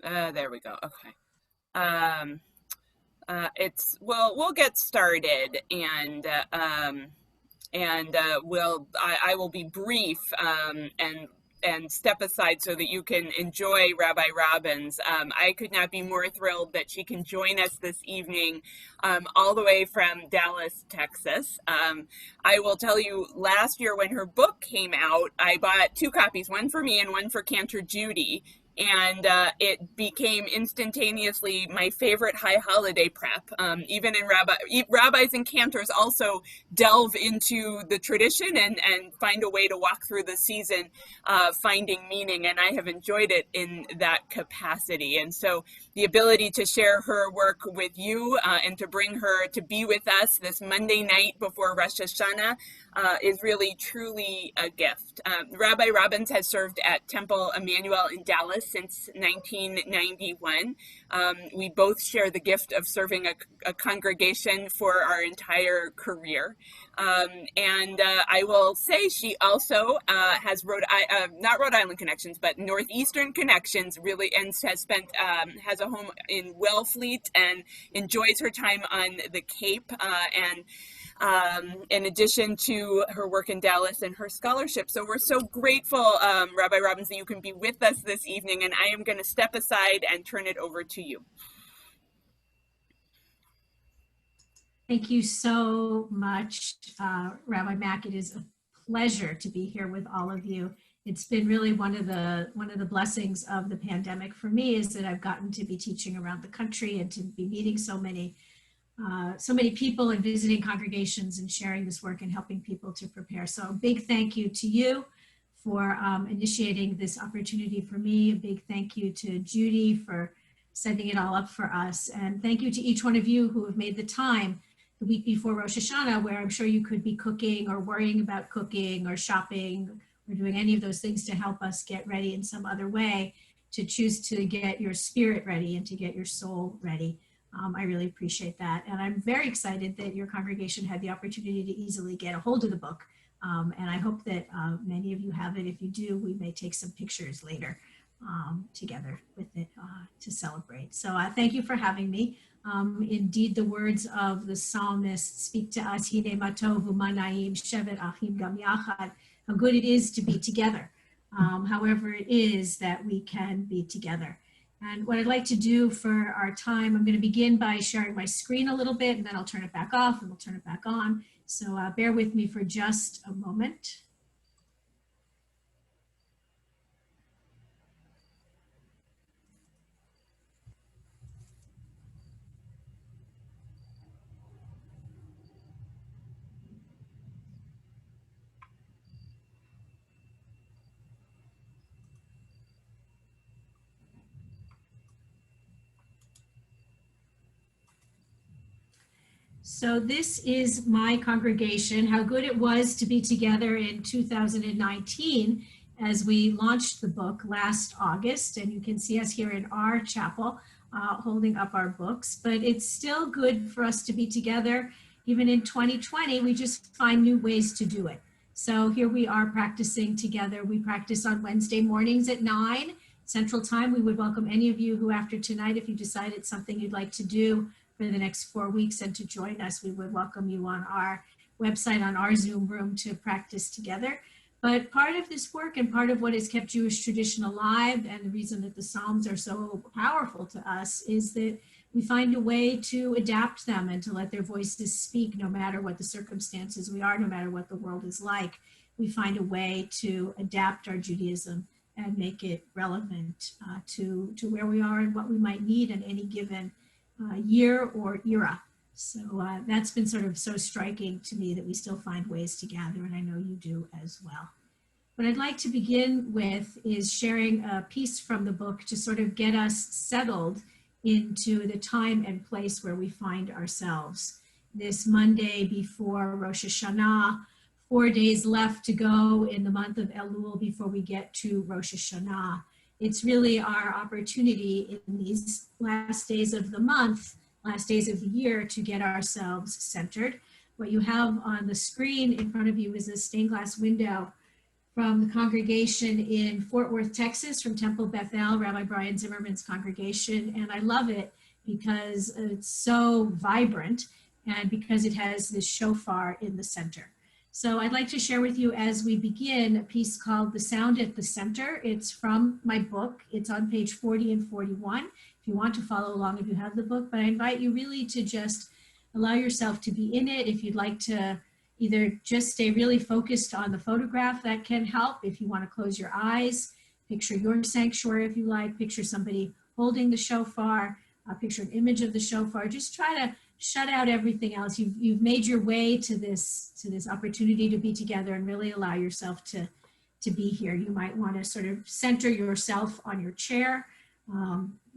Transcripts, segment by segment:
There we go. Okay. Um, we'll get started, I will be brief, and step aside so that you can enjoy Rabbi Robbins. I could not be more thrilled that she can join us this evening, all the way from Dallas, Texas. I will tell you, last year when her book came out, I bought two copies, one for me and one for Cantor Judy. And it became instantaneously my favorite high holiday prep. Even in rabbis and cantors also delve into the tradition and find a way to walk through the season, finding meaning. And I have enjoyed it in that capacity. And so the ability to share her work with you, and to bring her to be with us this Monday night before Rosh Hashanah, is really, truly a gift. Rabbi Robbins has served at Temple Emmanuel in Dallas since 1991. We both share the gift of serving a congregation for our entire career. I will say she also has not Rhode Island connections, but Northeastern connections, really, and has a home in Wellfleet and enjoys her time on the Cape, in addition to her work in Dallas and her scholarship. So we're so grateful, Rabbi Robbins, that you can be with us this evening, and I am going to step aside and turn it over to you. Thank you so much, Rabbi Mack. It is a pleasure to be here with all of you. It's been really one of the blessings of the pandemic for me, is that I've gotten to be teaching around the country and to be meeting so many people and visiting congregations and sharing this work and helping people to prepare. So a big thank you to you for initiating this opportunity for me. A big thank you to Judy for setting it all up for us. And thank you to each one of you who have made the time the week before Rosh Hashanah, where I'm sure you could be cooking or worrying about cooking or shopping or doing any of those things to help us get ready in some other way, to choose to get your spirit ready and to get your soul ready. I really appreciate that. And I'm very excited that your congregation had the opportunity to easily get a hold of the book. And I hope that many of you have it. If you do, we may take some pictures later together with it to celebrate. So thank you for having me. Indeed, the words of the psalmist speak to us, Hine ma tovu ma na'im shevet achim gam yachad, how good it is to be together, however it is that we can be together. And what I'd like to do for our time, I'm going to begin by sharing my screen a little bit, and then I'll turn it back off and we'll turn it back on. So bear with me for just a moment. So this is my congregation, how good it was to be together in 2019 as we launched the book last August. And you can see us here in our chapel holding up our books, but it's still good for us to be together. Even in 2020, we just find new ways to do it. So here we are practicing together. We practice on Wednesday mornings at 9 Central Time. We would welcome any of you who, after tonight, if you decide it's something you'd like to do for the next 4 weeks and to join us, we would welcome you on our website, on our Zoom room, to practice together. But part of this work and part of what has kept Jewish tradition alive, and the reason that the Psalms are so powerful to us, is that we find a way to adapt them and to let their voices speak no matter what the circumstances we are, no matter what the world is like. We find a way to adapt our Judaism and make it relevant to where we are and what we might need in any given year or era. So that's been sort of so striking to me, that we still find ways to gather, and I know you do as well. What I'd like to begin with is sharing a piece from the book to sort of get us settled into the time and place where we find ourselves. This Monday before Rosh Hashanah, 4 days left to go in the month of Elul before we get to Rosh Hashanah. It's really our opportunity in these last days of the month, last days of the year, to get ourselves centered. What you have on the screen in front of you is a stained glass window from the congregation in Fort Worth, Texas, from Temple Bethel, Rabbi Brian Zimmerman's congregation. And I love it because it's so vibrant and because it has this shofar in the center. So I'd like to share with you as we begin a piece called The Sound at the Center. It's from my book. It's on page 40 and 41. If you want to follow along, if you have the book, but I invite you really to just allow yourself to be in it. If you'd like to either just stay really focused on the photograph, that can help. If you want to close your eyes, picture your sanctuary if you like, picture somebody holding the shofar, picture an image of the shofar. Just try to shut out everything else. You've made your way to this opportunity to be together and really allow yourself to be here. You might want to sort of center yourself on your chair,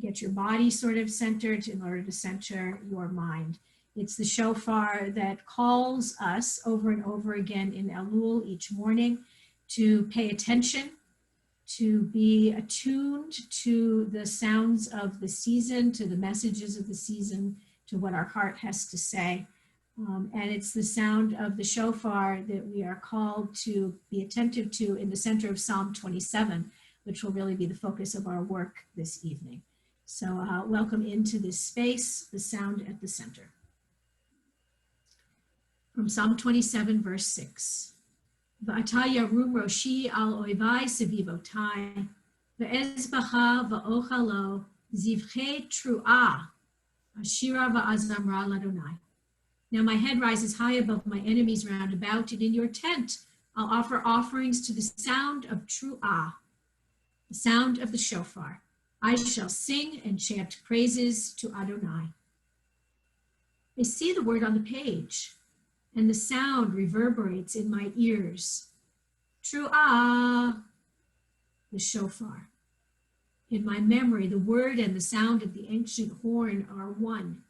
get your body sort of centered in order to center your mind. It's the shofar that calls us over and over again in Elul each morning to pay attention, to be attuned to the sounds of the season, to the messages of the season, to what our heart has to say. And it's the sound of the shofar that we are called to be attentive to in the center of Psalm 27, which will really be the focus of our work this evening. So welcome into this space, the sound at the center. From Psalm 27, verse 6. V'ata yarum roshi al oivai sevivotai, ve'ezbacha va'ochalo zivche tru'ah, ashira va'azamra ladonai. Now my head rises high above my enemies round about, and in your tent I'll offer offerings to the sound of tru'ah, the sound of the shofar. I shall sing and chant praises to Adonai. I see the word on the page, and the sound reverberates in my ears. Tru'ah, the shofar. In my memory, the word and the sound of the ancient horn are one,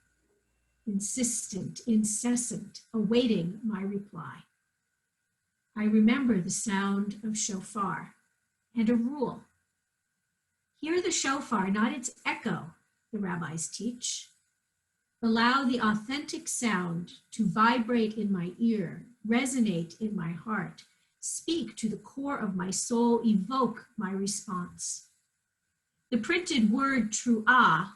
insistent, incessant, awaiting my reply. I remember the sound of shofar and a rule. Hear the shofar, not its echo, the rabbis teach. Allow the authentic sound to vibrate in my ear, resonate in my heart, speak to the core of my soul, evoke my response. The printed word tru'ah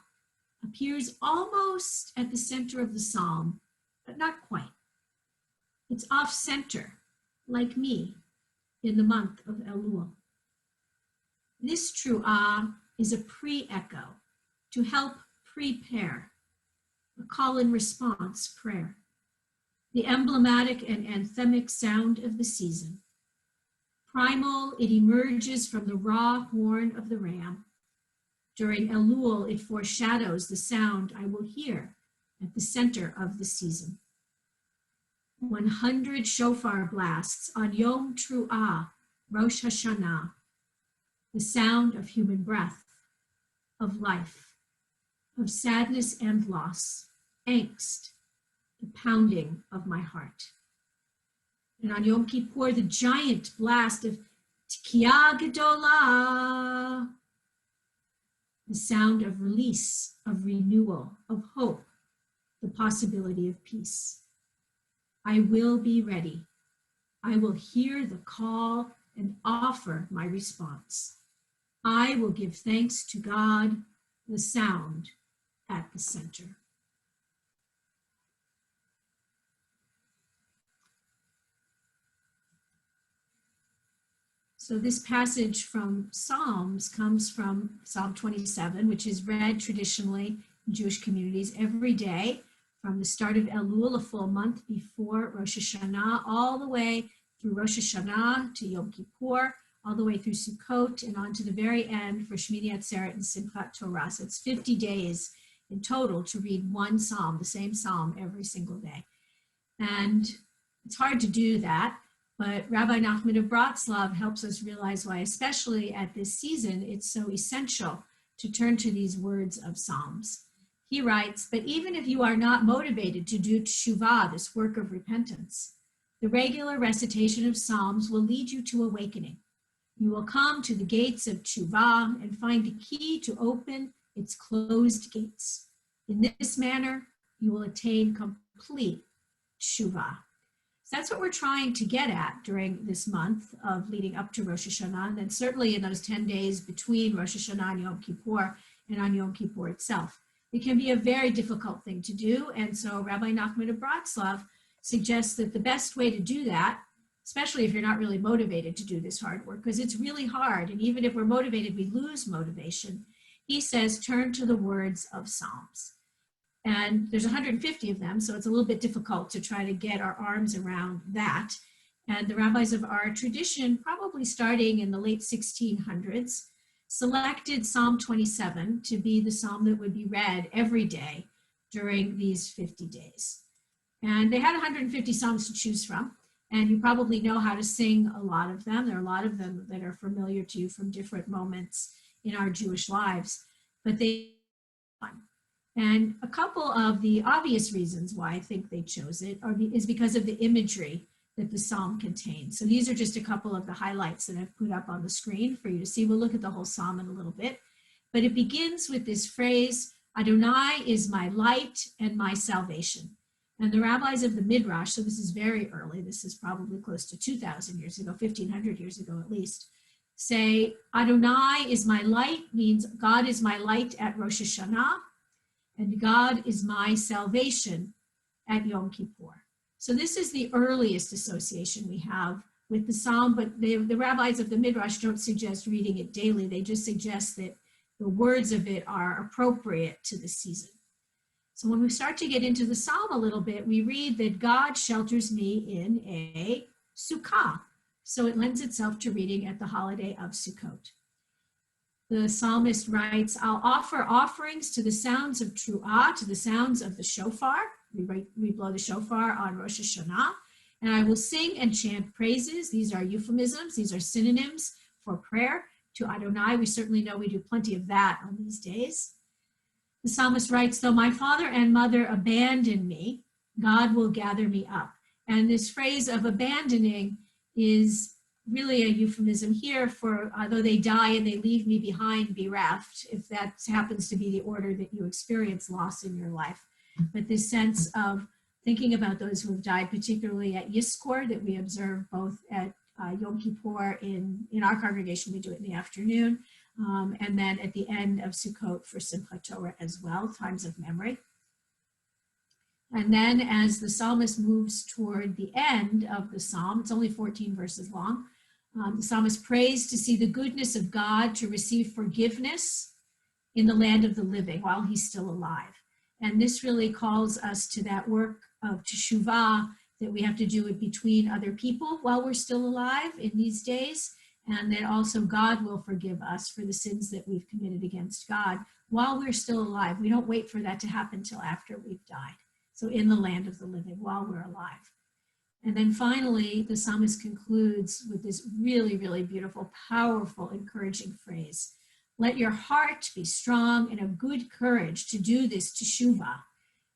appears almost at the center of the psalm, but not quite. It's off center, like me, in the month of Elul. This tru'ah is a pre-echo to help prepare, a call and response prayer, the emblematic and anthemic sound of the season. Primal, it emerges from the raw horn of the ram. During Elul, it foreshadows the sound I will hear at the center of the season. 100 shofar blasts on Yom Tru'ah, Rosh Hashanah, the sound of human breath, of life, of sadness and loss, angst, the pounding of my heart. And on Yom Kippur, the giant blast of Tkiya Gedolah, the sound of release, of renewal, of hope, the possibility of peace. I will be ready. I will hear the call and offer my response. I will give thanks to God, the sound at the center. So this passage from Psalms comes from Psalm 27, which is read traditionally in Jewish communities every day from the start of Elul, a full month before Rosh Hashanah, all the way through Rosh Hashanah to Yom Kippur, all the way through Sukkot and on to the very end for Shmini Atzeret and Simchat Torah. So it's 50 days in total to read one psalm, the same psalm every single day. And it's hard to do that, but Rabbi Nachman of Bratslav helps us realize why, especially at this season, it's so essential to turn to these words of Psalms. He writes, but even if you are not motivated to do teshuvah, this work of repentance, the regular recitation of Psalms will lead you to awakening. You will come to the gates of teshuvah and find the key to open its closed gates. In this manner, you will attain complete teshuvah. So that's what we're trying to get at during this month of leading up to Rosh Hashanah, and certainly in those 10 days between Rosh Hashanah and Yom Kippur, and on Yom Kippur itself. It can be a very difficult thing to do, and so Rabbi Nachman of Bratslav suggests that the best way to do that, especially if you're not really motivated to do this hard work, because it's really hard, and even if we're motivated, we lose motivation. He says, turn to the words of Psalms. And there's 150 of them, so it's a little bit difficult to try to get our arms around that. And the rabbis of our tradition, probably starting in the late 1600s, selected Psalm 27 to be the psalm that would be read every day during these 50 days. And they had 150 psalms to choose from, and you probably know how to sing a lot of them. There are a lot of them that are familiar to you from different moments in our Jewish lives, but they and a couple of the obvious reasons why I think they chose it is because of the imagery that the psalm contains. So these are just a couple of the highlights that I've put up on the screen for you to see. We'll look at the whole psalm in a little bit, but it begins with this phrase, Adonai is my light and my salvation. And the rabbis of the Midrash, so this is very early, this is probably close to 2,000 years ago, 1,500 years ago at least, say, Adonai is my light, means God is my light at Rosh Hashanah, and God is my salvation at Yom Kippur. So this is the earliest association we have with the psalm, but the rabbis of the Midrash don't suggest reading it daily. They just suggest that the words of it are appropriate to the season. So when we start to get into the psalm a little bit, we read that God shelters me in a sukkah. So it lends itself to reading at the holiday of Sukkot. The psalmist writes, I'll offer offerings to the sounds of truah, to the sounds of the shofar. We blow the shofar on Rosh Hashanah. And I will sing and chant praises. These are euphemisms. These are synonyms for prayer to Adonai. We certainly know we do plenty of that on these days. The psalmist writes, though my father and mother abandon me, God will gather me up. And this phrase of abandoning is really a euphemism here for though they die and they leave me behind bereft, if that happens to be the order that you experience loss in your life. But this sense of thinking about those who have died, particularly at Yizkor, that we observe both at Yom Kippur in our congregation, we do it in the afternoon, and then at the end of Sukkot for Simchat Torah as well, times of memory. And then as the psalmist moves toward the end of the psalm, it's only 14 verses long, the psalmist prays to see the goodness of God, to receive forgiveness in the land of the living while he's still alive. And this really calls us to that work of teshuvah that we have to do it between other people while we're still alive in these days, and that also God will forgive us for the sins that we've committed against God while we're still alive. We don't wait for that to happen till after we've died. So in the land of the living while we're alive. And then finally, the psalmist concludes with this really, really beautiful, powerful, encouraging phrase. Let your heart be strong and of good courage to do this teshuvah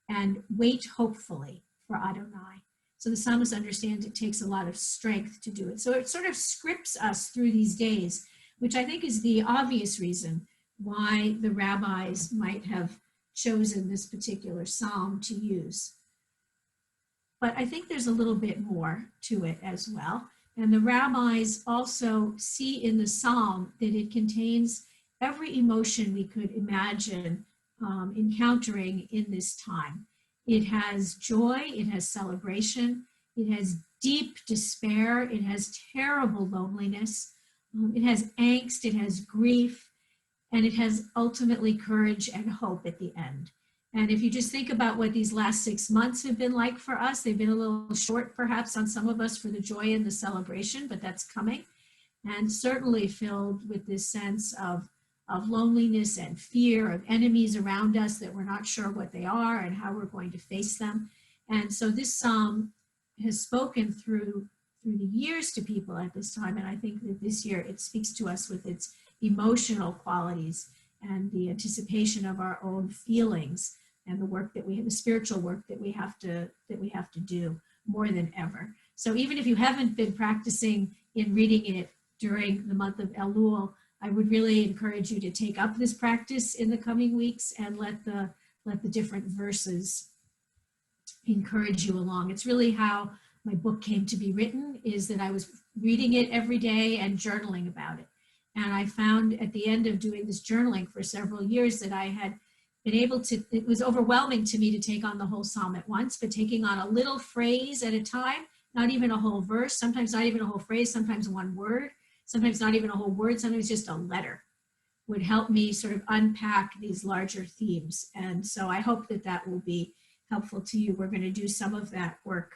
and wait hopefully for Adonai. So the psalmist understands it takes a lot of strength to do it. So it sort of scripts us through these days, which I think is the obvious reason why the rabbis might have chosen this particular psalm to use. But I think there's a little bit more to it as well. And the rabbis also see in the psalm that it contains every emotion we could imagine encountering in this time. It has joy, it has celebration, it has deep despair, it has terrible loneliness, it has angst, it has grief, and it has ultimately courage and hope at the end. And if you just think about what these last 6 months have been like for us, they've been a little short perhaps on some of us for the joy and the celebration, but that's coming. And certainly filled with this sense of loneliness and fear of enemies around us that we're not sure what they are and how we're going to face them. And so this psalm has spoken through the years to people at this time. And I think that this year it speaks to us with its emotional qualities and the anticipation of our own feelings and the work that we have, the spiritual work that we have to do more than ever. So even if you haven't been practicing in reading it during the month of Elul, I would really encourage you to take up this practice in the coming weeks and let the different verses encourage you along. It's really how my book came to be written is that I was reading it every day and journaling about it. And I found at the end of doing this journaling for several years that I had been able to, it was overwhelming to me to take on the whole psalm at once, but taking on a little phrase at a time, not even a whole verse, sometimes not even a whole phrase, sometimes one word, sometimes not even a whole word, sometimes just a letter, would help me sort of unpack these larger themes. And so I hope that that will be helpful to you. We're going to do some of that work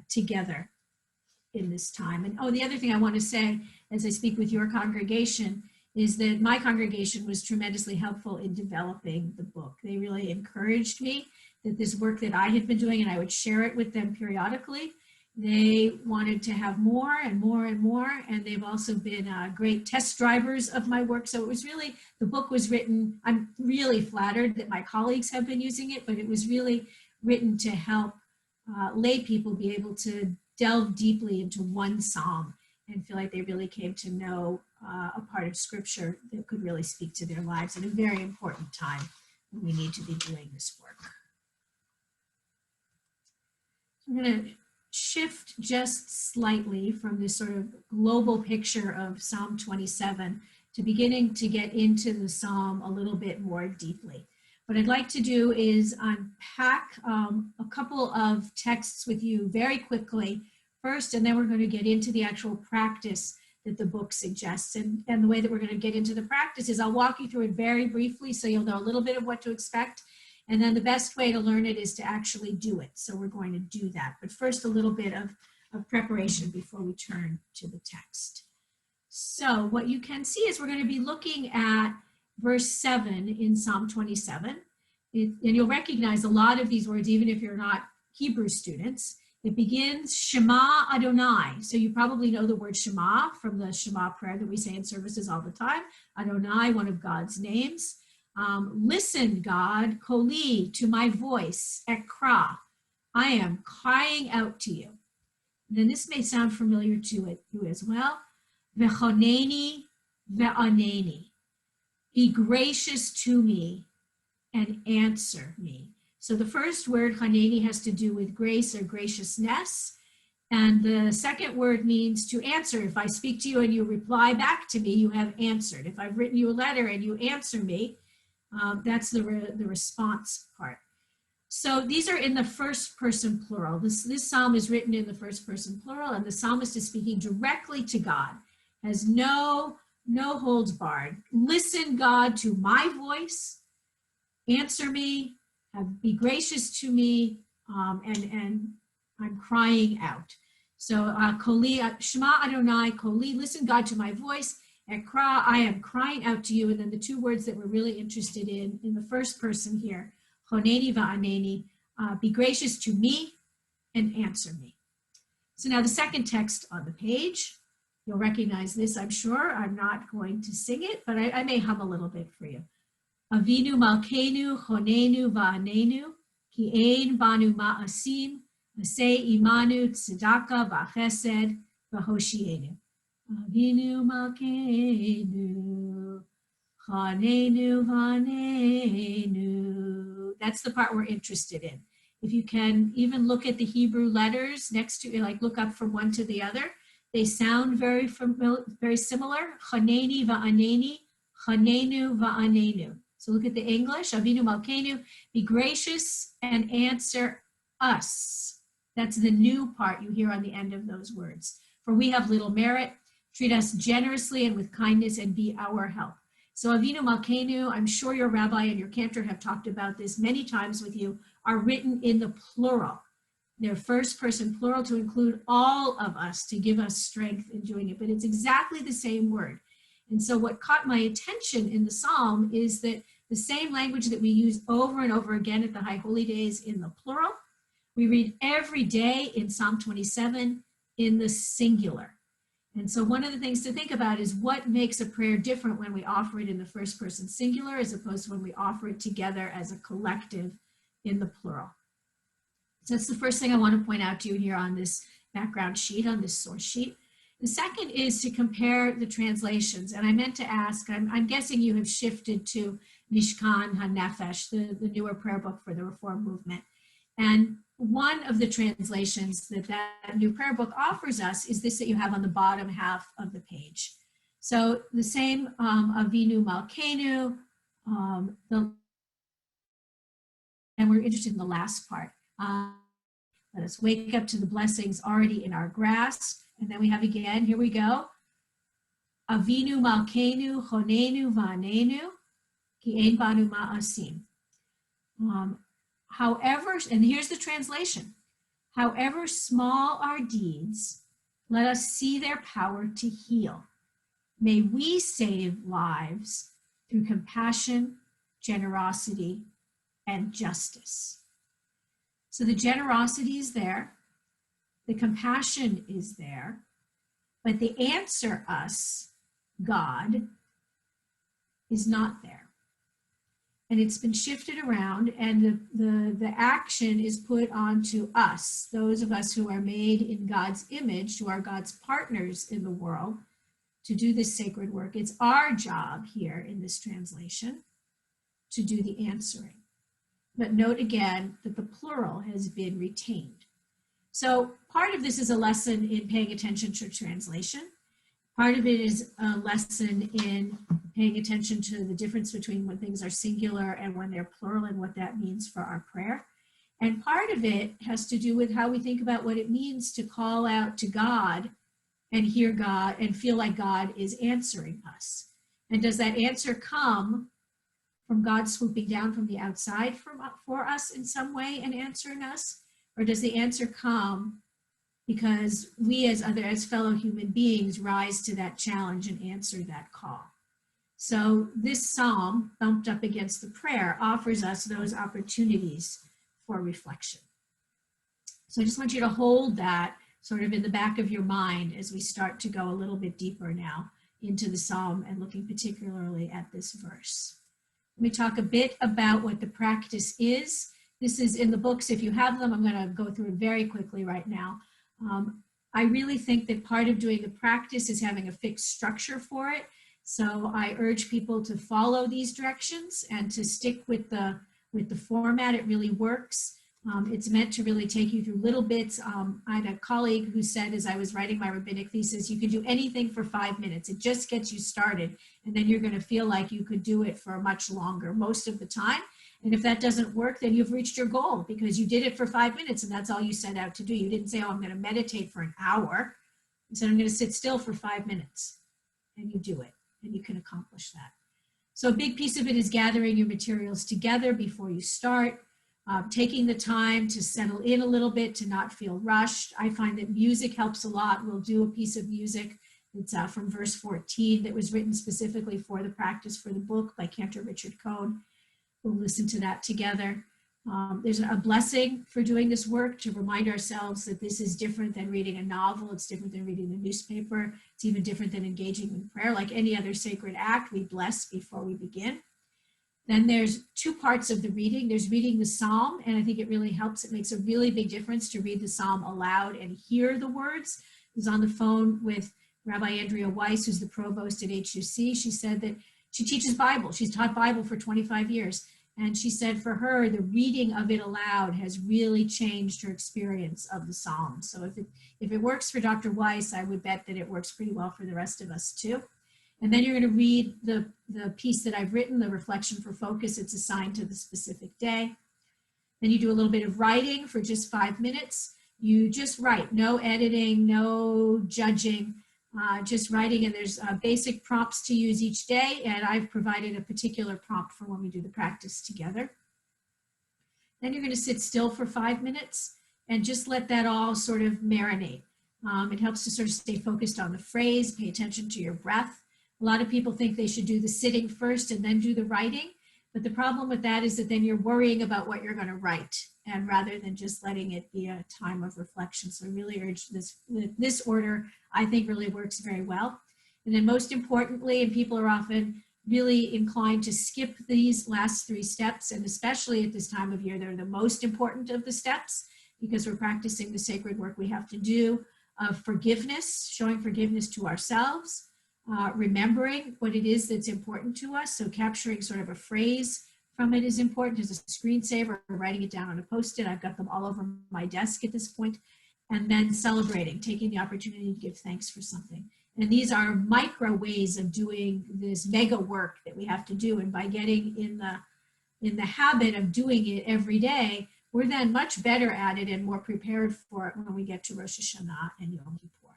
together in this time. And oh, the other thing I want to say as I speak with your congregation is that my congregation was tremendously helpful in developing the book. They really encouraged me that this work that I had been doing, and I would share it with them periodically. They wanted to have more and more and more, and they've also been great test drivers of my work. So it was really, the book was written, I'm really flattered that my colleagues have been using it, but it was really written to help lay people be able to delve deeply into one psalm and feel like they really came to know a part of scripture that could really speak to their lives at a very important time when we need to be doing this work. So I'm going to shift just slightly from this sort of global picture of Psalm 27 to beginning to get into the psalm a little bit more deeply. What I'd like to do is unpack a couple of texts with you very quickly first, and then we're going to get into the actual practice that the book suggests. And the way that we're going to get into the practice is I'll walk you through it very briefly so you'll know a little bit of what to expect. And then the best way to learn it is to actually do it. So we're going to do that. But first, a little bit of preparation before we turn to the text. So what you can see is we're going to be looking at verse 7 in Psalm 27. And you'll recognize a lot of these words, even if you're not Hebrew students. It begins Shema Adonai. So you probably know the word Shema from the Shema prayer that we say in services all the time. Adonai, one of God's names. Listen, God, Koli, to my voice, Ekra. I am crying out to you. And then this may sound familiar to you as well. Vechoneni ve'aneni. Be gracious to me and answer me. So the first word, haneni, has to do with grace or graciousness. And the second word means to answer. If I speak to you and you reply back to me, you have answered. If I've written you a letter and you answer me, that's the response part. So these are in the first person plural. This psalm is written in the first person plural, and the psalmist is speaking directly to God, has no holds barred. Listen, God, to my voice. Answer me. Be gracious to me, and I'm crying out. So Koli, Shema Adonai, Koli, listen, God, to my voice. Ekra, I am crying out to you. And then the two words that we're really interested in the first person here, Honeni va'aneni, be gracious to me and answer me. So now the second text on the page, you'll recognize this, I'm sure. I'm not going to sing it, but I may hum a little bit for you. Avinu malkeinu honenu va'anenu, ki ein banu ma'asim, aseh imanu tzedaka v'chesed v'hoshienu. Avinu malkeinu honenu va'anenu. That's the part we're interested in. If you can even look at the Hebrew letters next to, like look up from one to the other, they sound very familiar, very similar. Chaneni va'aneni, chanenu va'anenu. So look at the English, Avinu Malkeinu, be gracious and answer us. That's the new part you hear on the end of those words. For we have little merit, treat us generously and with kindness and be our help. So Avinu Malkeinu, I'm sure your rabbi and your cantor have talked about this many times with you, are written in the plural. They're first person plural to include all of us, to give us strength in doing it, but it's exactly the same word. And so what caught my attention in the Psalm is that the same language that we use over and over again at the High Holy Days in the plural, we read every day in Psalm 27 in the singular. And so one of the things to think about is what makes a prayer different when we offer it in the first person singular as opposed to when we offer it together as a collective in the plural. So that's the first thing I want to point out to you here on this background sheet, on this source sheet. The second is to compare the translations. And I meant to ask, I'm guessing you have shifted to Mishkan HaNefesh, the newer prayer book for the Reform movement. And one of the translations that new prayer book offers us is this that you have on the bottom half of the page. So the same Avinu Malkeinu, and we're interested in the last part. Let us wake up to the blessings already in our grasp. And then we have again, here we go. Avinu Malkeinu Chonenu Vanenu Ki Ein Banu Ma'asim. However, and here's the translation, however small our deeds, let us see their power to heal. May we save lives through compassion, generosity, and justice. So the generosity is there, the compassion is there, but the answer us, God, is not there. And it's been shifted around, and the action is put onto us, those of us who are made in God's image, who are God's partners in the world, to do this sacred work. It's our job here in this translation to do the answering. But note again that the plural has been retained. So part of this is a lesson in paying attention to translation. Part of it is a lesson in paying attention to the difference between when things are singular and when they're plural and what that means for our prayer. And part of it has to do with how we think about what it means to call out to God and hear God and feel like God is answering us. And does that answer come from God swooping down from the outside for us in some way and answering us? Or does the answer come because we as fellow human beings rise to that challenge and answer that call? So this psalm, bumped up against the prayer, offers us those opportunities for reflection. So I just want you to hold that sort of in the back of your mind as we start to go a little bit deeper now into the psalm and looking particularly at this verse. Let me talk a bit about what the practice is. This is in the books. If you have them, I'm going to go through it very quickly right now. I really think that part of doing the practice is having a fixed structure for it. So I urge people to follow these directions and to stick with the format. It really works. It's meant to really take you through little bits. I had a colleague who said, as I was writing my rabbinic thesis, you can do anything for 5 minutes. It just gets you started, and then you're going to feel like you could do it for much longer most of the time. And if that doesn't work, then you've reached your goal because you did it for 5 minutes and that's all you set out to do. You didn't say, oh, I'm going to meditate for an hour. You said, I'm going to sit still for 5 minutes, and you do it, and you can accomplish that. So a big piece of it is gathering your materials together before you start. Taking the time to settle in a little bit, to not feel rushed. I find that music helps a lot. We'll do a piece of music. It's from verse 14 that was written specifically for the practice for the book by Cantor Richard Cohn. We'll listen to that together. There's a blessing for doing this work to remind ourselves that this is different than reading a novel. It's different than reading the newspaper. It's even different than engaging in prayer. Like any other sacred act, we bless before we begin. Then there's two parts of the reading. There's reading the psalm, and I think it really helps. It makes a really big difference to read the psalm aloud and hear the words. I was on the phone with Rabbi Andrea Weiss, who's the provost at HUC. She said that she teaches Bible. She's taught Bible for 25 years. And she said for her, the reading of it aloud has really changed her experience of the Psalms. So if it works for Dr. Weiss, I would bet that it works pretty well for the rest of us too. And then you're going to read the piece that I've written, the reflection for focus. It's assigned to the specific day. Then you do a little bit of writing for just 5 minutes. You just write, no editing, no judging, just writing. And there's basic prompts to use each day. And I've provided a particular prompt for when we do the practice together. Then you're going to sit still for 5 minutes and just let that all sort of marinate. It helps to sort of stay focused on the phrase, pay attention to your breath. A lot of people think they should do the sitting first and then do the writing. But the problem with that is that then you're worrying about what you're going to write, and rather than just letting it be a time of reflection. So I really urge this order, I think really works very well. And then most importantly, and people are often really inclined to skip these last 3 steps, and especially at this time of year, they're the most important of the steps because we're practicing the sacred work we have to do of forgiveness, showing forgiveness to ourselves, remembering what it is that's important to us. So capturing sort of a phrase from it is important as a screensaver, or writing it down on a Post-it. I've got them all over my desk at this point. And then celebrating, taking the opportunity to give thanks for something. And these are micro ways of doing this mega work that we have to do. And by getting in the habit of doing it every day, we're then much better at it and more prepared for it when we get to Rosh Hashanah and Yom Kippur.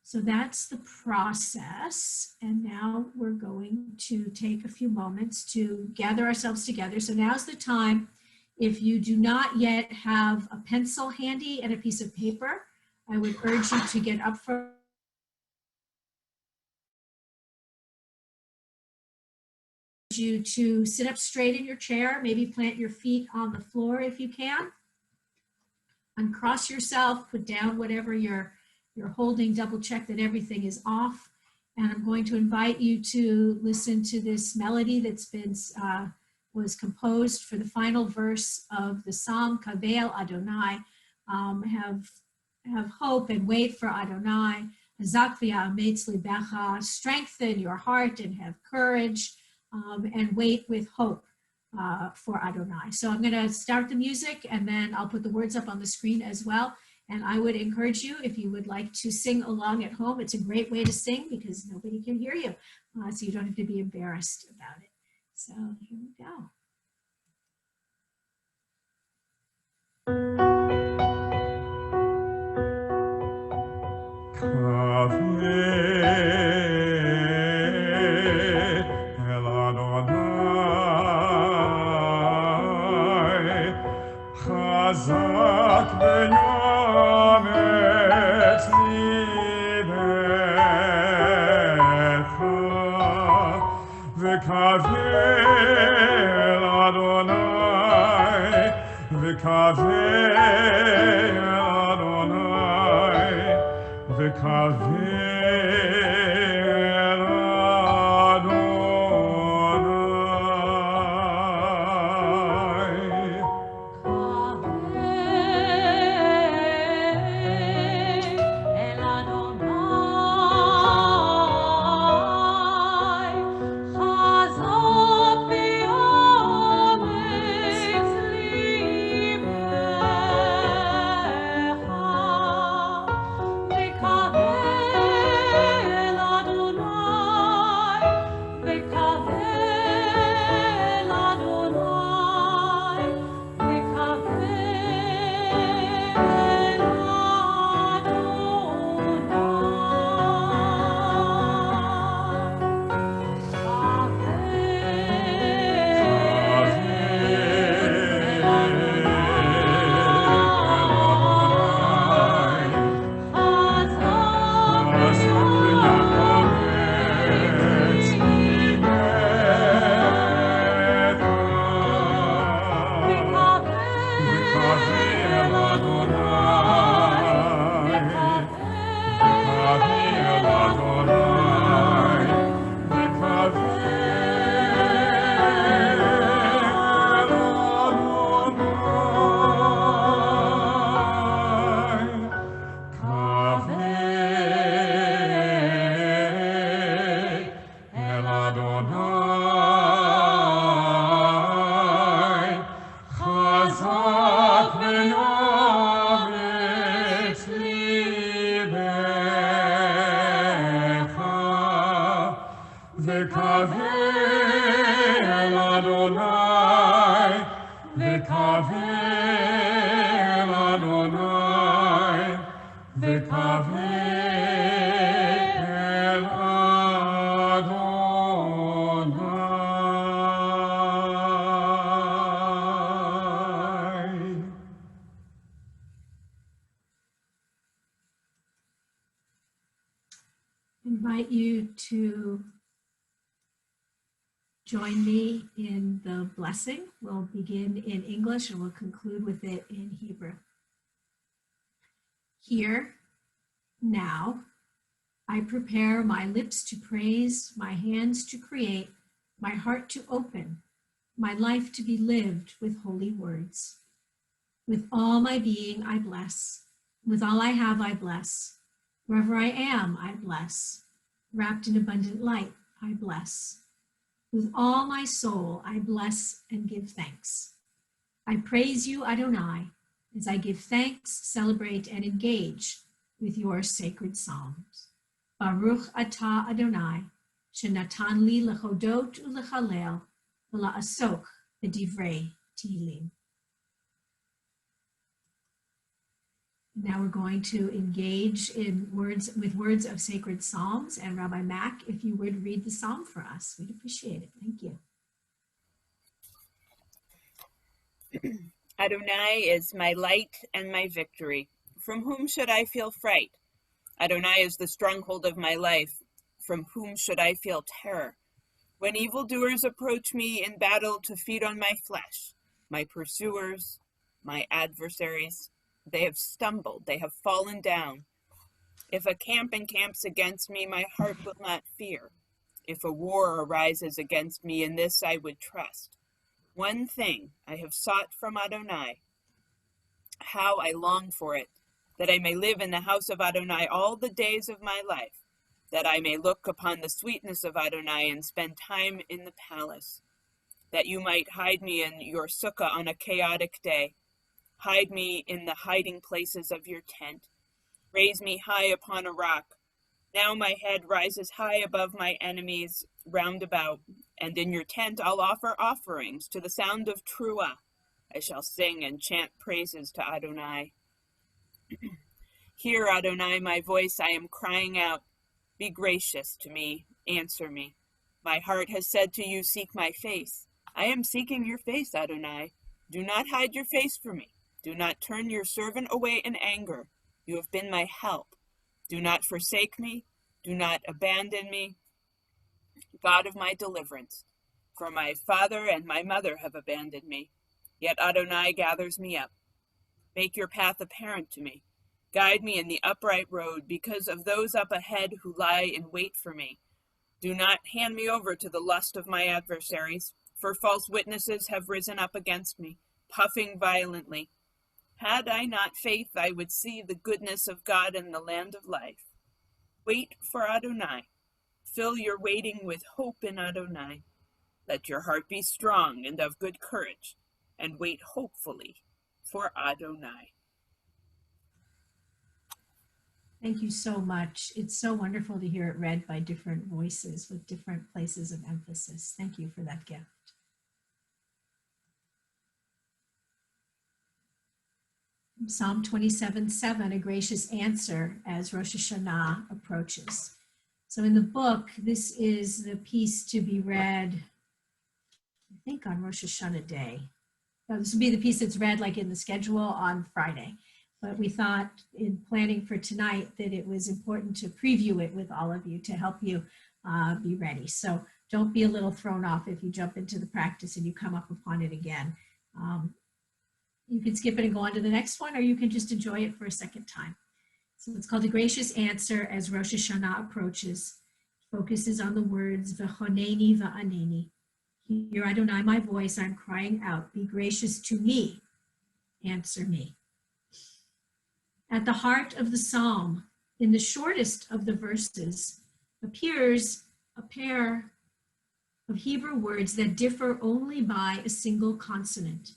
So that's the process. And now we're going to take a few moments to gather ourselves together. So now's the time. If you do not yet have a pencil handy and a piece of paper, I would urge you to get up from you to sit up straight in your chair, maybe plant your feet on the floor if you can. Uncross yourself, put down whatever you're holding, double check that everything is off. And I'm going to invite you to listen to this melody that's been was composed for the final verse of the Psalm, Kavel Adonai, have hope and wait for Adonai, strengthen your heart and have courage, and wait with hope for Adonai. So I'm going to start the music and then I'll put the words up on the screen as well. And I would encourage you, if you would like to sing along at home, it's a great way to sing because nobody can hear you, so you don't have to be embarrassed about it. So here we go. Invite you to join me in the blessing. We'll begin in English and we'll conclude with it in Hebrew. Here, now, I prepare my lips to praise, my hands to create, my heart to open, my life to be lived with holy words. With all my being, I bless. With all I have, I bless. Wherever I am, I bless. Wrapped in abundant light, I bless. With all my soul, I bless and give thanks. I praise you, Adonai, as I give thanks, celebrate, and engage with your sacred psalms. Baruch atah Adonai, shenatan li lechodot ulechalel, v'la'asok b'divrei Tehillim. Now we're going to engage in words of sacred psalms. And Rabbi Mack, if you would read the psalm for us, we'd appreciate it. Thank you. Adonai is my light and my victory. From whom should I feel fright? Adonai is the stronghold of my life. From whom should I feel terror? When evildoers approach me in battle to feed on my flesh, my pursuers, my adversaries, they have stumbled, they have fallen down. If a camp encamps against me, my heart will not fear. If a war arises against me, in this I would trust. One thing I have sought from Adonai, how I long for it, that I may live in the house of Adonai all the days of my life, that I may look upon the sweetness of Adonai and spend time in the palace, that you might hide me in your sukkah on a chaotic day. Hide me in the hiding places of your tent. Raise me high upon a rock. Now my head rises high above my enemies round about, and in your tent I'll offer offerings to the sound of truah. I shall sing and chant praises to Adonai. Hear, Adonai, my voice, I am crying out. Be gracious to me, answer me. My heart has said to you, seek my face. I am seeking your face, Adonai. Do not hide your face from me. Do not turn your servant away in anger. You have been my help. Do not forsake me. Do not abandon me, God of my deliverance. For my father and my mother have abandoned me. Yet Adonai gathers me up. Make your path apparent to me. Guide me in the upright road because of those up ahead who lie in wait for me. Do not hand me over to the lust of my adversaries, for false witnesses have risen up against me, puffing violently. Had I not faith, I would see the goodness of God in the land of life. Wait for Adonai. Fill your waiting with hope in Adonai. Let your heart be strong and of good courage, and wait hopefully for Adonai. Thank you so much. It's so wonderful to hear it read by different voices with different places of emphasis. Thank you for that gift. Psalm 27:7, a gracious answer as Rosh Hashanah approaches. So in the book, this is the piece to be read, I think, on Rosh Hashanah day. This would be the piece that's read like in the schedule on Friday. But we thought in planning for tonight that it was important to preview it with all of you to help you be ready. So don't be a little thrown off if you jump into the practice and you come up upon it again. You can skip it and go on to the next one, or you can just enjoy it for a second time. So it's called A Gracious Answer as Rosh Hashanah approaches. It focuses on the words, V'choneni va'aneni. Hear Adonai my voice, I'm crying out. Be gracious to me, answer me. At the heart of the psalm, in the shortest of the verses, appears a pair of Hebrew words that differ only by a single consonant.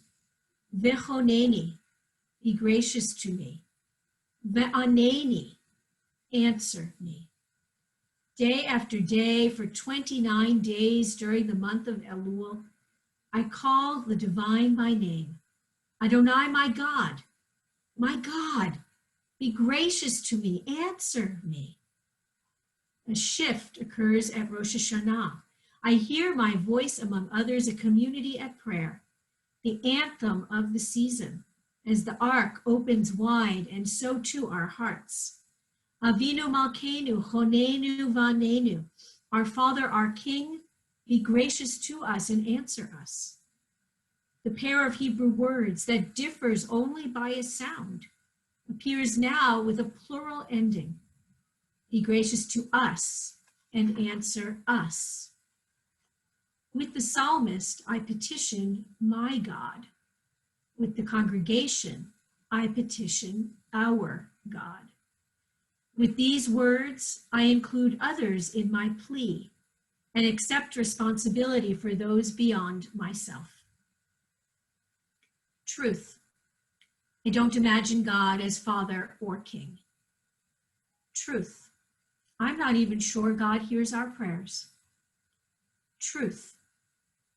V'choneni, be gracious to me. Ve'aneni, answer me. Day after day, for 29 days during the month of Elul, I call the divine by name. Adonai, my God, be gracious to me, answer me. A shift occurs at Rosh Hashanah. I hear my voice among others, a community at prayer, the anthem of the season, as the ark opens wide, and so too our hearts. Avinu Malkeinu, Chonenu Vanenu, our Father, our King, be gracious to us and answer us. The pair of Hebrew words that differs only by a sound appears now with a plural ending. Be gracious to us and answer us. With the psalmist, I petition my God. With the congregation, I petition our God. With these words, I include others in my plea. and accept responsibility for those beyond myself. Truth. I don't imagine God as Father or King. Truth. I'm not even sure God hears our prayers. Truth.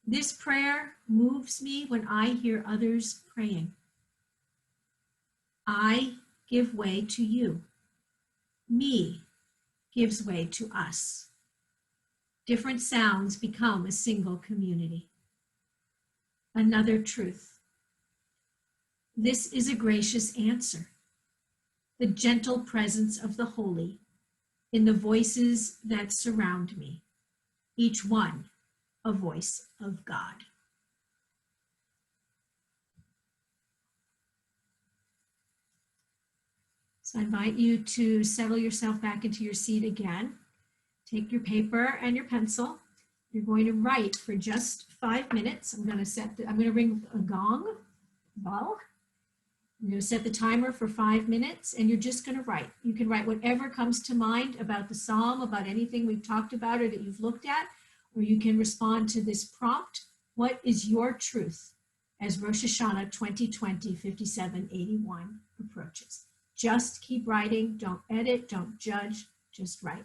This prayer moves me when I hear others praying. I give way to you. Me gives way to us. Different sounds become a single community. Another truth. This is a gracious answer. The gentle presence of the holy in the voices that surround me, each one a voice of God. So I invite you to settle yourself back into your seat again. Take your paper and your pencil. You're going to write for just 5 minutes. I'm going to ring a gong, bell. I'm going to set the timer for 5 minutes, and you're just going to write. You can write whatever comes to mind about the psalm, about anything we've talked about or that you've looked at, or you can respond to this prompt. What is your truth as Rosh Hashanah 2020 5781 approaches? Just keep writing. Don't edit. Don't judge. Just write.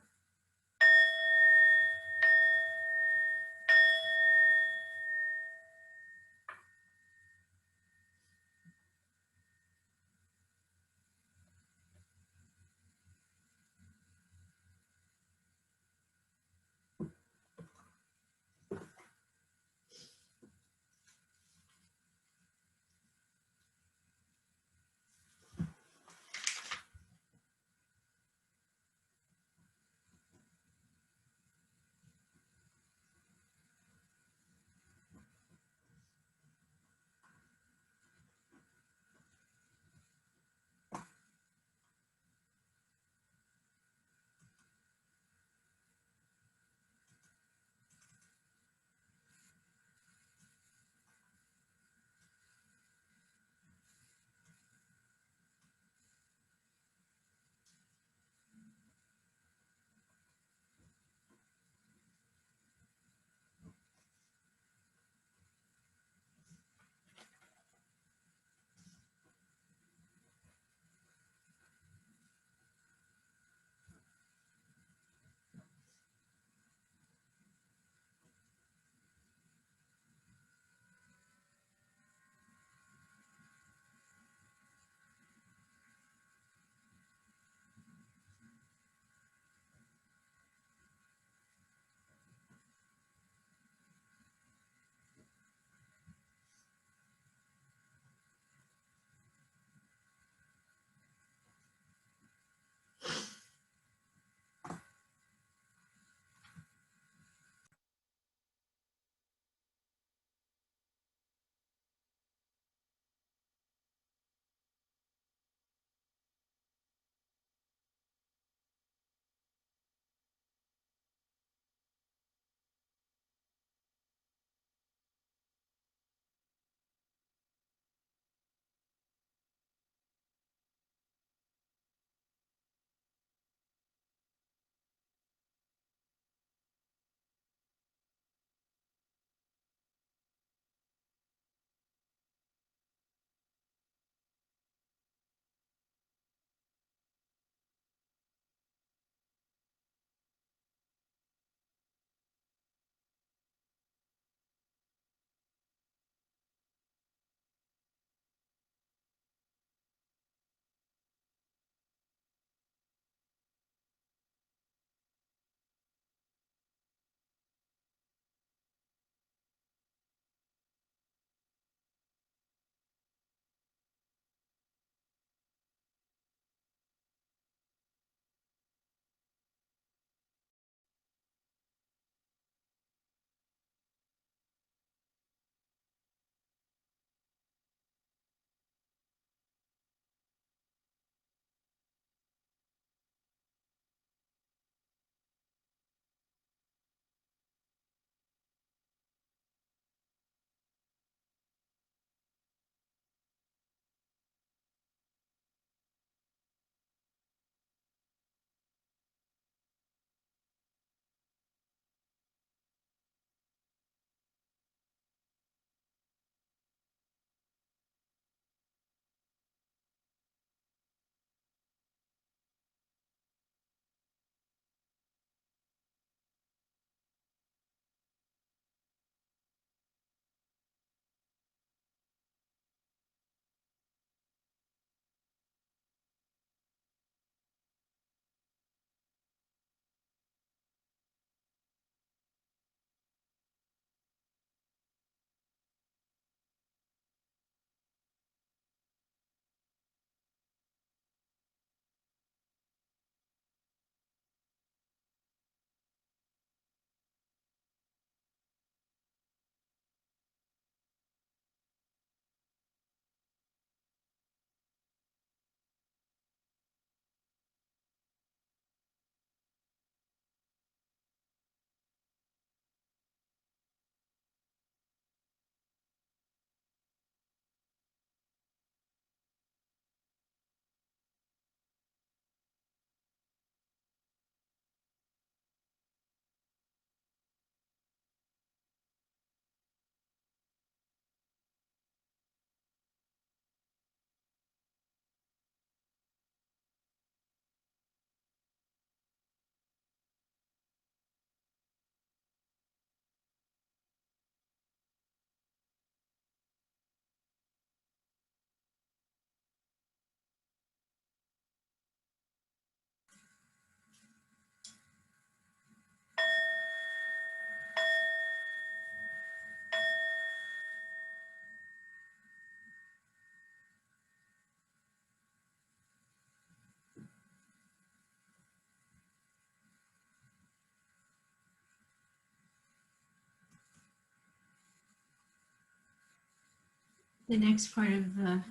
The next part of the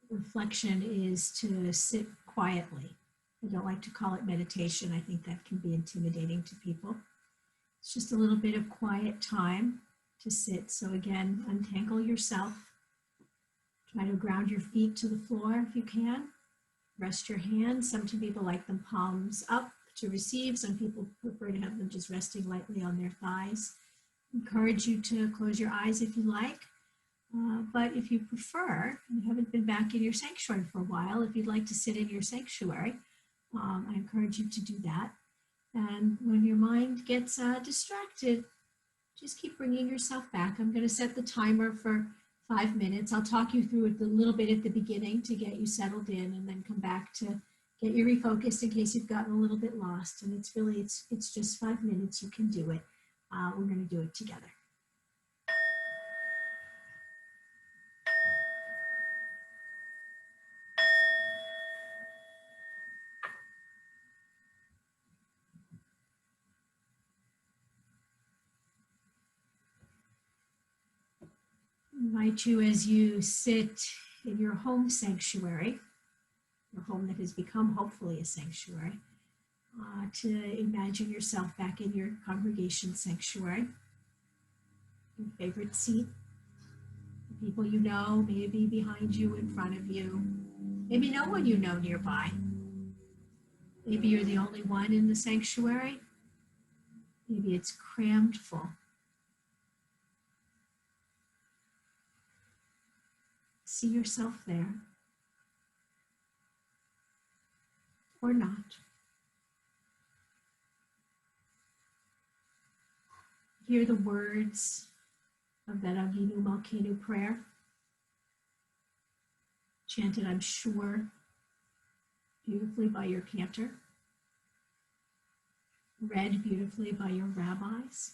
reflection is to sit quietly. I don't like to call it meditation. I think that can be intimidating to people. It's just a little bit of quiet time to sit. So again, untangle yourself. Try to ground your feet to the floor if you can. Rest your hands. Some people like them palms up to receive. Some people prefer to have them just resting lightly on their thighs. Encourage you to close your eyes if you like. But if you prefer, you haven't been back in your sanctuary for a while, if you'd like to sit in your sanctuary, I encourage you to do that. And when your mind gets distracted, just keep bringing yourself back. I'm going to set the timer for 5 minutes. I'll talk you through it a little bit at the beginning to get you settled in, and then come back to get you refocused in case you've gotten a little bit lost. And it's just 5 minutes. You can do it. We're going to do it together. I invite you, as you sit in your home sanctuary, your home that has become hopefully a sanctuary, to imagine yourself back in your congregation sanctuary, your favorite seat, the people you know, maybe behind you, in front of you, maybe no one you know nearby. Maybe you're the only one in the sanctuary. Maybe it's crammed full. See yourself there, or not. Hear the words of that Avinu Malkeinu prayer, chanted, I'm sure, beautifully by your cantor, read beautifully by your rabbis.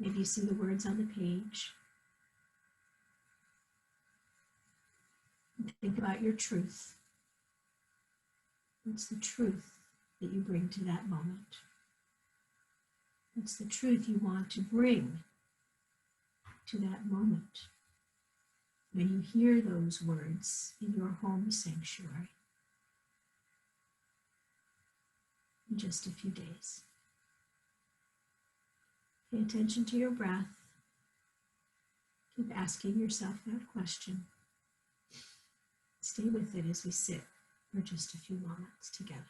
Maybe you see the words on the page. And think about your truth. What's the truth that you bring to that moment? What's the truth you want to bring to that moment when you hear those words in your home sanctuary in just a few days? Pay attention to your breath. Keep asking yourself that question. Stay with it as we sit for just a few moments together.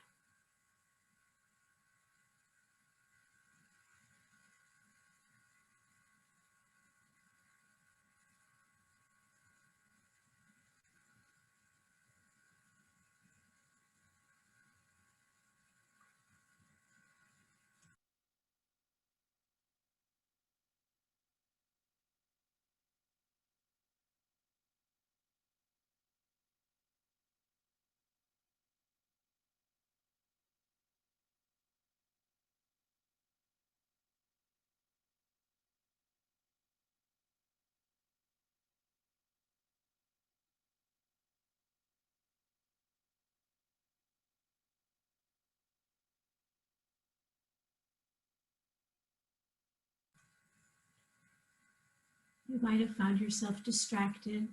You might have found yourself distracted,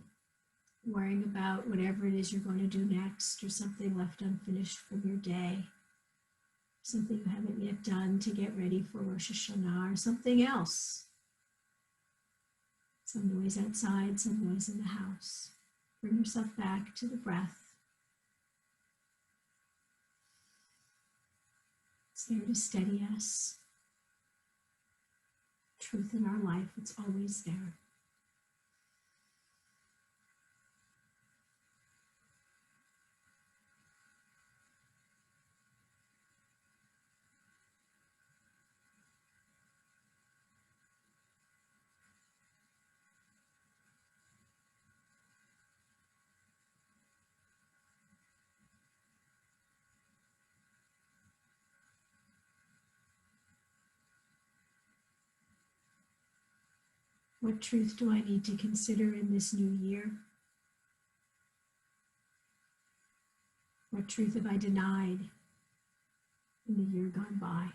worrying about whatever it is you're going to do next, or something left unfinished from your day, something you haven't yet done to get ready for Rosh Hashanah, or something else. Some noise outside, some noise in the house. Bring yourself back to the breath. It's there to steady us. Truth in our life, it's always there. What truth do I need to consider in this new year? What truth have I denied in the year gone by?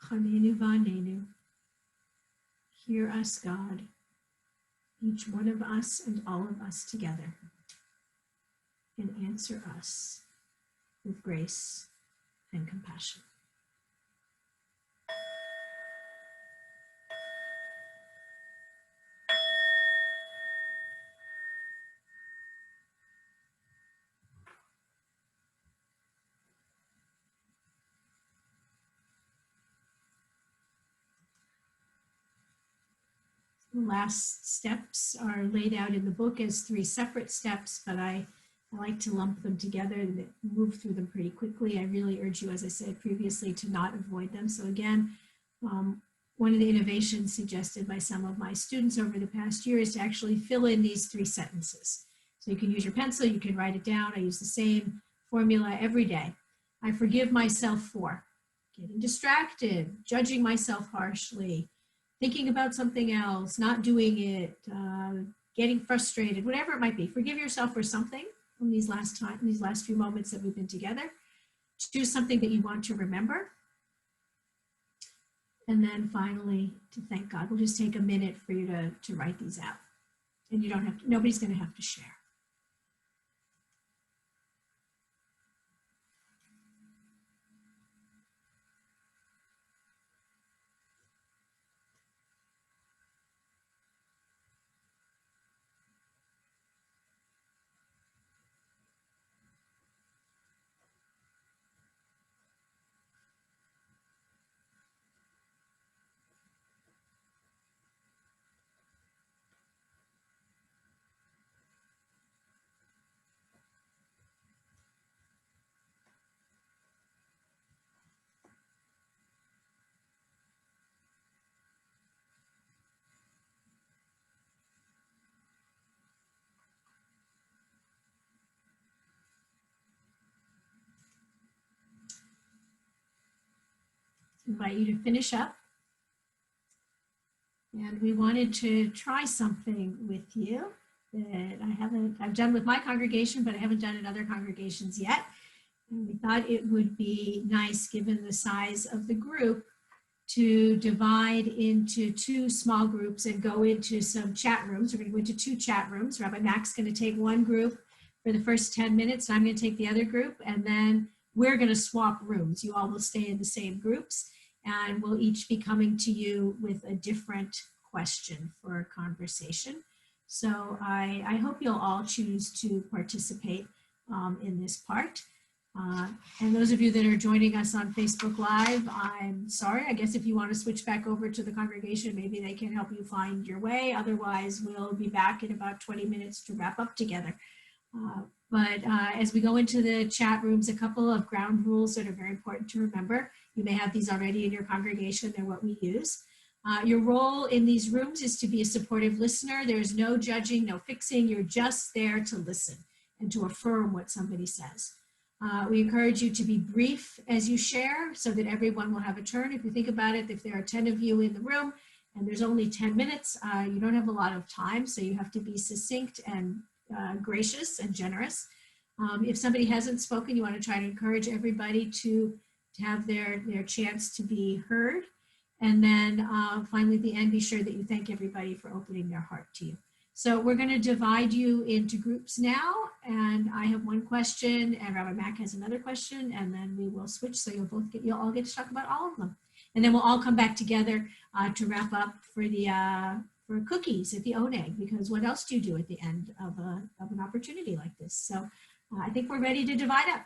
Chanenu vanenu. Hear us, God, each one of us and all of us together, and answer us with grace and compassion. The last steps are laid out in the book as 3 separate steps, but I like to lump them together and move through them pretty quickly. I really urge you, as I said previously, to not avoid them. So again, one of the innovations suggested by some of my students over the past year is to actually fill in these 3 sentences. So you can use your pencil, you can write it down. I use the same formula every day. I forgive myself for getting distracted, judging myself harshly, thinking about something else, not doing it, getting frustrated, whatever it might be. Forgive yourself for something from these last few moments that we've been together. Choose something that you want to remember. And then finally, to thank God. We'll just take a minute for you to write these out. And you don't have to, nobody's going to have to share. Invite you to finish up. And we wanted to try something with you that I've done with my congregation, but I haven't done in other congregations yet. And we thought it would be nice, given the size of the group, to divide into 2 small groups and go into some chat rooms. We're going to go into 2 chat rooms. Rabbi Mac's going to take one group for the first 10 minutes, and I'm going to take the other group, and then we're going to swap rooms. You all will stay in the same groups, and we'll each be coming to you with a different question for a conversation. So I hope you'll all choose to participate in this part. And those of you that are joining us on Facebook Live, I'm sorry. I guess if you want to switch back over to the congregation, maybe they can help you find your way. Otherwise, we'll be back in about 20 minutes to wrap up together. But as we go into the chat rooms, a couple of ground rules that are very important to remember. You may have these already in your congregation. They're what we use. Your role in these rooms is to be a supportive listener. There's no judging, no fixing. You're just there to listen and to affirm what somebody says. We encourage you to be brief as you share so that everyone will have a turn. If you think about it, if there are 10 of you in the room and there's only 10 minutes, you don't have a lot of time, so you have to be succinct and gracious and generous. If somebody hasn't spoken, you want to try to encourage everybody to have their chance to be heard. And then finally, at the end, be sure that you thank everybody for opening their heart to you. So we're going to divide you into groups now, and I have one question, and Rabbi Mac has another question, and then we will switch, so you'll all get to talk about all of them, and then we'll all come back together to wrap up for for cookies at the Oneg, because what else do you do at the end of an opportunity like this? So I think we're ready to divide up.